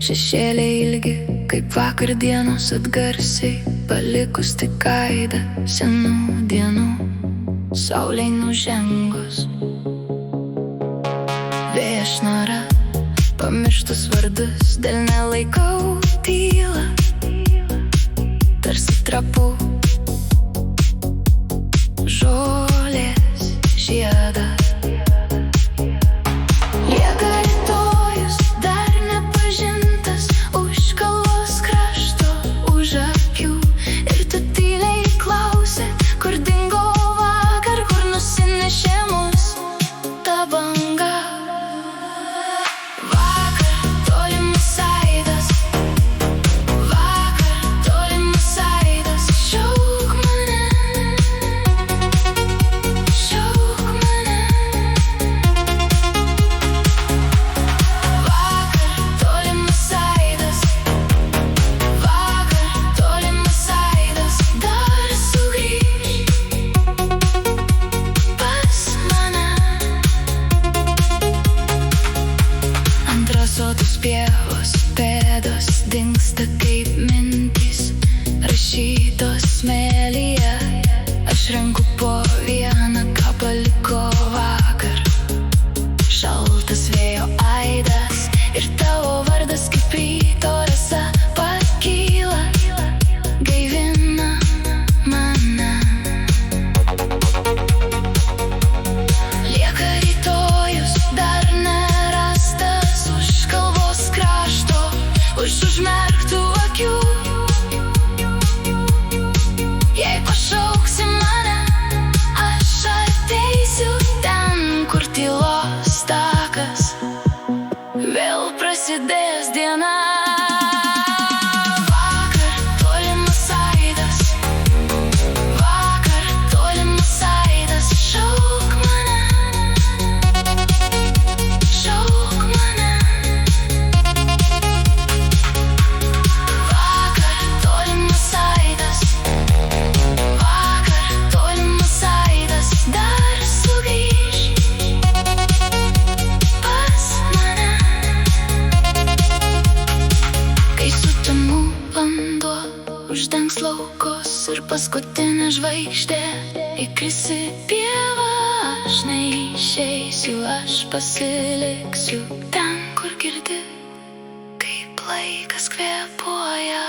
Šešėliai ilgi, kaip vakar dienos atgarsiai, palikus tik aidą senų dienų, saulei nužengus. Vėjas šnara pamirštus vardus, delne laikau tylą, tarsi trapu žolės žiedas. Lieka rytojus, dar nepažintas, už kalvos krašto, už akių. Ir tu tyliai klausi, kur dingo vakar, kur nusinešė mus ta banga. Vakar tolimas aidas, vakar tolimas aidas, šauk mane, šauk mane. Vakar tolimas aidas, vakar tolimas aidas, dar sugrįš pas mane. Ant rasotos pievos pėdos dingsta kaip mintys, rašytos smėlyje. Aš renku po vieną, ką paliko vakar. Šaltas vėjo aidas ir tavo vardas kaip ryto rasa pakyla, gaivina mane. Lieka rytojus, dar nerastas, už kalvos krašto, už užmerktų akių. Jei pašauksi mane, aš ateisiu ten, kur tylos takas, vėl prasidės diena. Vakar tolimas aidas, vakar tolimas aidas, šauk mane, šauk mane. Vakar tolimas aidas, vakar tolimas aidas, dar sugrįš pas mane. Kai sutemų vanduo uždengs laukus ir paskutinė žvaigždė įkris į pievą, aš neišeisiu, aš pasiliksiu ten, kur girdi, kaip laikas kvėpuoja.